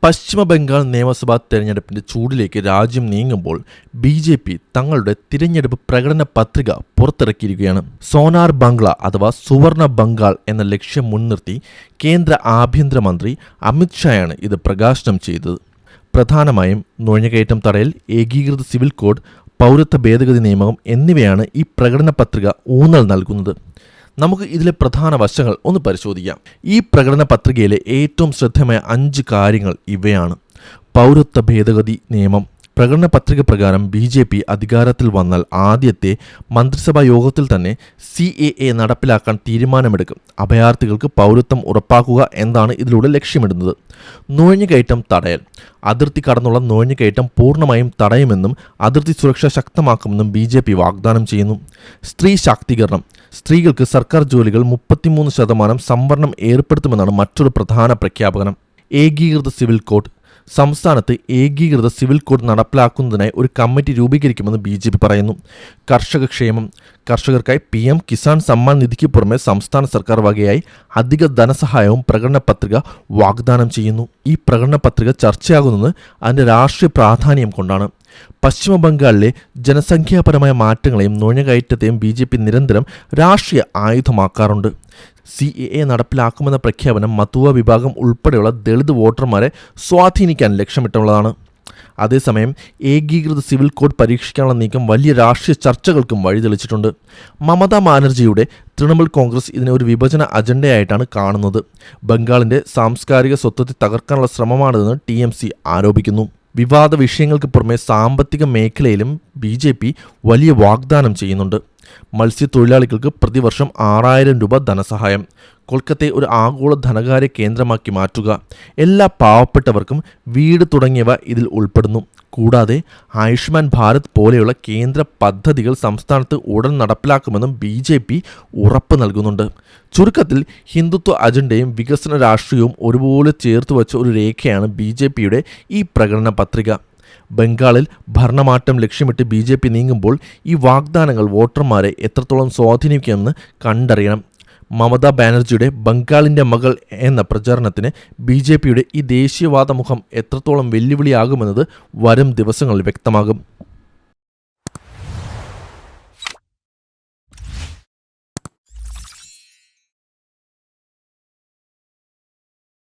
പശ്ചിമ ബംഗാൾ നിയമസഭാ തെരഞ്ഞെടുപ്പിന്റെ ചൂടിലേക്ക് രാജ്യം നീങ്ങുമ്പോൾ BJP തങ്ങളുടെ തിരഞ്ഞെടുപ്പ് പ്രകടന പത്രിക പുറത്തിറക്കിയിരിക്കുകയാണ്. സോനാർ ബംഗ്ല അഥവാ സുവർണ ബംഗാൾ എന്ന ലക്ഷ്യം മുൻനിർത്തി കേന്ദ്ര ആഭ്യന്തരമന്ത്രി അമിത് ഷായാണ് ഇത് പ്രകാശനം ചെയ്തത്. പ്രധാനമായും നുഴഞ്ഞുകയറ്റം തടയൽ, ഏകീകൃത സിവിൽ കോഡ്, പൗരത്വ ഭേദഗതി നിയമം എന്നിവയാണ് ഈ പ്രകടന പത്രിക ഊന്നൽ നൽകുന്നത്. നമുക്ക് ഇതിലെ പ്രധാന വശങ്ങൾ ഒന്ന് പരിശോധിക്കാം. ഈ പ്രകടന പത്രികയിലെ ഏറ്റവും ശ്രദ്ധേയമായ 5 കാര്യങ്ങൾ ഇവയാണ്. പൗരത്വ ഭേദഗതി നിയമം. പ്രകടന പത്രിക പ്രകാരം BJP അധികാരത്തിൽ വന്നാൽ ആദ്യത്തെ മന്ത്രിസഭാ യോഗത്തിൽ തന്നെ CAA നടപ്പിലാക്കാൻ തീരുമാനമെടുക്കും. അഭയാർത്ഥികൾക്ക് പൗരത്വം ഉറപ്പാക്കുക എന്നാണ് ഇതിലൂടെ ലക്ഷ്യമിടുന്നത്. നുഴഞ്ഞുകയറ്റം തടയൽ. അതിർത്തി കടന്നുള്ള നുഴഞ്ഞുകയറ്റം പൂർണ്ണമായും തടയുമെന്നും അതിർത്തി സുരക്ഷ ശക്തമാക്കുമെന്നും BJP വാഗ്ദാനം ചെയ്യുന്നു. സ്ത്രീ ശാക്തീകരണം. സ്ത്രീകൾക്ക് സർക്കാർ ജോലികൾ 33% സംവരണം ഏർപ്പെടുത്തുമെന്നാണ് മറ്റൊരു പ്രധാന പ്രഖ്യാപനം. ഏകീകൃത സിവിൽ കോഡ്. സംസ്ഥാനത്ത് ഏകീകൃത സിവിൽ കോഡ് നടപ്പിലാക്കുന്നതിനായി ഒരു കമ്മിറ്റി രൂപീകരിക്കുമെന്ന് BJP പറയുന്നു. കർഷക ക്ഷേമം. കർഷകർക്കായി PM കിസാൻ സമ്മാൻ നിധിക്ക് പുറമെ സംസ്ഥാന സർക്കാർ വകയായി അധിക ധനസഹായവും പ്രകടന പത്രിക വാഗ്ദാനം ചെയ്യുന്നു. ഈ പ്രകടന പത്രിക ചർച്ചയാകുന്നത് അതിൻ്റെ രാഷ്ട്രീയ പ്രാധാന്യം കൊണ്ടാണ്. പശ്ചിമ ബംഗാളിലെ ജനസംഖ്യാപരമായ മാറ്റങ്ങളെയും നുഴഞ്ഞുകയറ്റത്തെയും BJP നിരന്തരം രാഷ്ട്രീയ ആയുധമാക്കാറുണ്ട്. CAA നടപ്പിലാക്കുമെന്ന പ്രഖ്യാപനം മതുവ വിഭാഗം ഉൾപ്പെടെയുള്ള ദളിത് വോട്ടർമാരെ സ്വാധീനിക്കാൻ ലക്ഷ്യമിട്ടുള്ളതാണ്. അതേസമയം ഏകീകൃത സിവിൽ കോഡ് പരീക്ഷിക്കാനുള്ള നീക്കം വലിയ രാഷ്ട്രീയ ചർച്ചകൾക്കും വഴിതെളിച്ചിട്ടുണ്ട്. മമതാ ബാനർജിയുടെ തൃണമൂൽ കോൺഗ്രസ് ഇതിനെ ഒരു വിഭജന അജണ്ടയായിട്ടാണ് കാണുന്നത്. ബംഗാളിൻ്റെ സാംസ്കാരിക സ്വത്വത്തെ തകർക്കാനുള്ള ശ്രമമാണിതെന്ന് TMC ആരോപിക്കുന്നു. വിവാദ വിഷയങ്ങൾക്ക് പുറമെ സാമ്പത്തിക മേഖലയിലും BJP വലിയ വാഗ്ദാനം ചെയ്യുന്നുണ്ട്. മത്സ്യത്തൊഴിലാളികൾക്ക് പ്രതിവർഷം 6000 രൂപ ധനസഹായം. കൊൽക്കത്തയെ ഒരു ആഗോള ധനകാര്യ കേന്ദ്രമാക്കി മാറ്റുക. എല്ലാ പാവപ്പെട്ടവർക്കും വീട് തുടങ്ങിയവ ഇതിൽ ഉൾപ്പെടുന്നു. കൂടാതെ ആയുഷ്മാൻ ഭാരത് പോലെയുള്ള കേന്ദ്ര പദ്ധതികൾ സംസ്ഥാനത്ത് ഉടൻ നടപ്പിലാക്കുമെന്നും BJP ഉറപ്പ് നൽകുന്നുണ്ട്. ചുരുക്കത്തിൽ ഹിന്ദുത്വ അജണ്ടയും വികസന രാഷ്ട്രീയവും ഒരുപോലെ ചേർത്ത് വച്ച ഒരു രേഖയാണ് BJPയുടെ ഈ പ്രകടന പത്രിക. ബംഗാളിൽ ഭരണമാറ്റം ലക്ഷ്യമിട്ട് BJP നീങ്ങുമ്പോൾ ഈ വാഗ്ദാനങ്ങൾ വോട്ടർമാരെ എത്രത്തോളം സ്വാധീനിക്കുമെന്ന് കണ്ടറിയണം. മമതാ ബാനർജിയുടെ ബംഗാളിൻ്റെ മകൾ എന്ന പ്രചാരണത്തിന് BJPയുടെ ഈ ദേശീയവാദ മുഖം എത്രത്തോളം വെല്ലുവിളിയാകുമെന്നത് വരും ദിവസങ്ങളിൽ വ്യക്തമാകും.